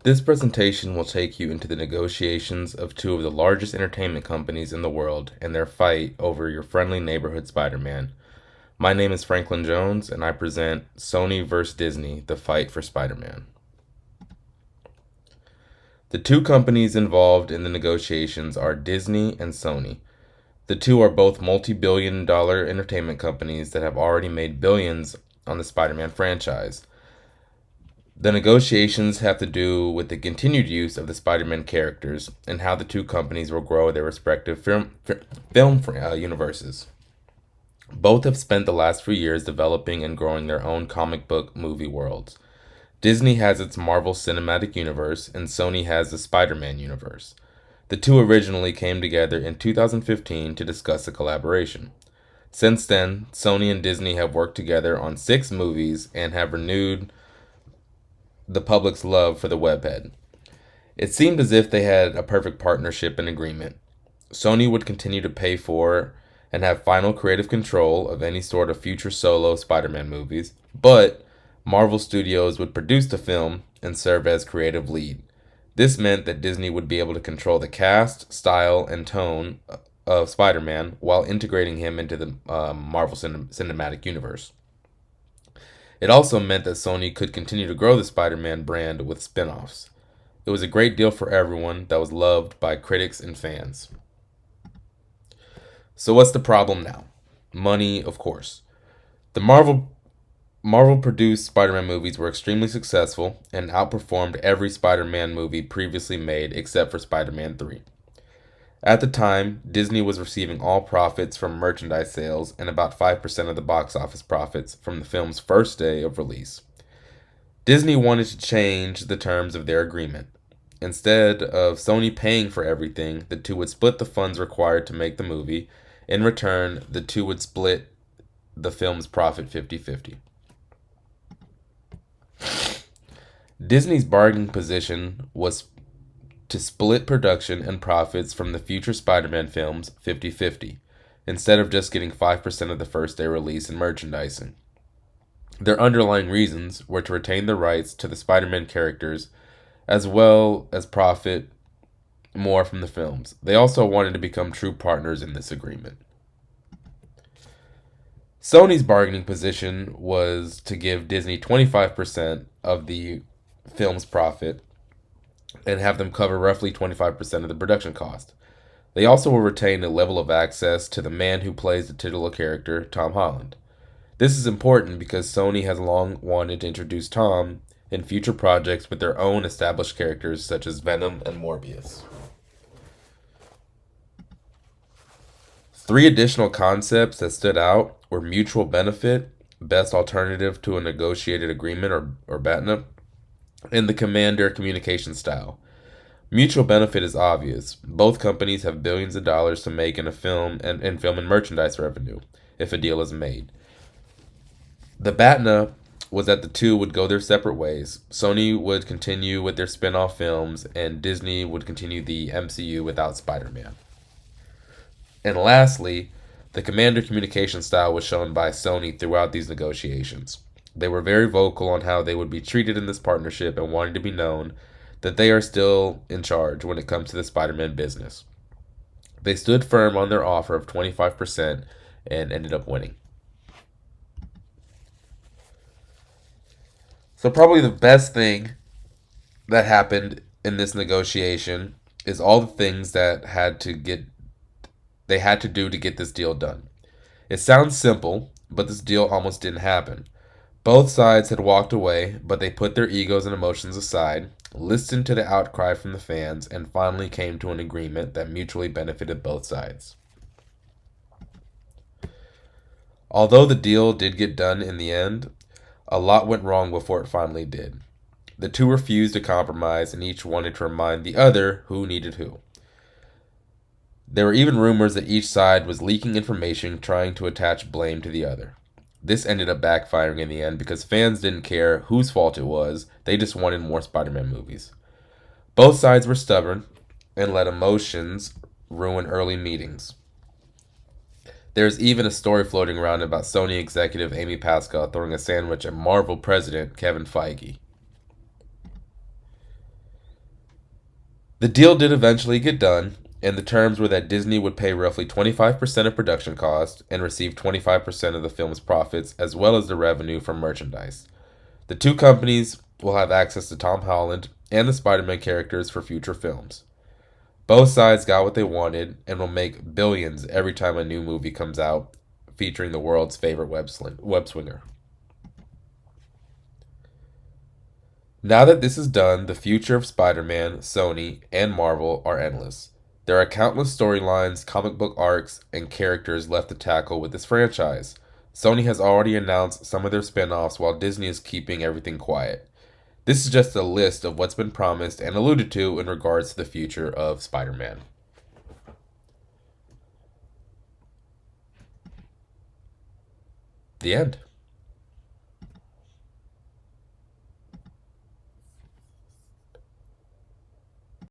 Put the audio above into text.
This presentation will take you into the negotiations of two of the largest entertainment companies in the world and their fight over your friendly neighborhood Spider-Man. My name is Franklin Jones, and I present Sony vs. Disney, the fight for Spider-Man. The two companies involved in the negotiations are Disney and Sony. The two are both multi-billion dollar entertainment companies that have already made billions on the Spider-Man franchise. The negotiations have to do with the continued use of the Spider-Man characters and how the two companies will grow their respective film universes. Both have spent the last few years developing and growing their own comic book movie worlds. Disney has its Marvel Cinematic Universe, and Sony has the Spider-Man universe. The two originally came together in 2015 to discuss a collaboration. Since then, Sony and Disney have worked together on 6 movies and have renewed the public's love for the webhead. It seemed as if they had a perfect partnership and agreement. Sony would continue to pay for and have final creative control of any sort of future solo Spider Man movies, but Marvel Studios would produce the film and serve as creative lead. This meant that Disney would be able to control the cast, style, and tone of Spider Man while integrating him into the Marvel Cinematic Universe. It also meant that Sony could continue to grow the Spider Man brand with spin offs. It was a great deal for everyone that was loved by critics and fans. So, what's the problem now? Money, of course. The Marvel produced Spider Man movies were extremely successful and outperformed every Spider Man movie previously made except for Spider Man 3. At the time, Disney was receiving all profits from merchandise sales and about 5% of the box office profits from the film's first day of release. Disney wanted to change the terms of their agreement. Instead of Sony paying for everything, the two would split the funds required to make the movie. In return, the two would split the film's profit 50-50. Disney's bargaining position was to split production and profits from the future Spider-Man films 50-50, instead of just getting 5% of the first day release and merchandising. Their underlying reasons were to retain the rights to the Spider-Man characters as well as profit more from the films. They also wanted to become true partners in this agreement. Sony's bargaining position was to give Disney 25% of the film's profit and have them cover roughly 25% of the production cost. They also will retain a level of access to the man who plays the titular character, Tom Holland. This is important because Sony has long wanted to introduce Tom in future projects with their own established characters such as Venom and Morbius. 3 additional concepts that stood out were mutual benefit, best alternative to a negotiated agreement or BATNA, and the commander communication style. Mutual benefit is obvious. Both companies have billions of dollars to make in a film and in film and merchandise revenue if a deal is made. The BATNA was that the two would go their separate ways. Sony would continue with their spin-off films, and Disney would continue the MCU without Spider-Man. And lastly, the commander communication style was shown by Sony throughout these negotiations. They were very vocal on how they would be treated in this partnership and wanted to be known that they are still in charge when it comes to the Spider-Man business. They stood firm on their offer of 25% and ended up winning. So probably the best thing that happened in this negotiation is all the things that they had to do to get this deal done. It sounds simple, but this deal almost didn't happen. Both sides had walked away, but they put their egos and emotions aside, listened to the outcry from the fans, and finally came to an agreement that mutually benefited both sides. Although the deal did get done in the end, a lot went wrong before it finally did. The two refused to compromise, and each wanted to remind the other who needed who. There were even rumors that each side was leaking information trying to attach blame to the other. This ended up backfiring in the end because fans didn't care whose fault it was, they just wanted more Spider Man movies. Both sides were stubborn and let emotions ruin early meetings. There's even a story floating around about Sony executive Amy Pascal throwing a sandwich at Marvel president Kevin Feige. The deal did eventually get done, and the terms were that Disney would pay roughly 25% of production costs and receive 25% of the film's profits, as well as the revenue from merchandise. The two companies will have access to Tom Holland and the Spider Man characters for future films. Both sides got what they wanted and will make billions every time a new movie comes out featuring the world's favorite web swinger. Now that this is done, the future of Spider Man, Sony, and Marvel are endless. There are countless storylines, comic book arcs, and characters left to tackle with this franchise. Sony has already announced some of their spin offs while Disney is keeping everything quiet. This is just a list of what's been promised and alluded to in regards to the future of Spider Man. The end.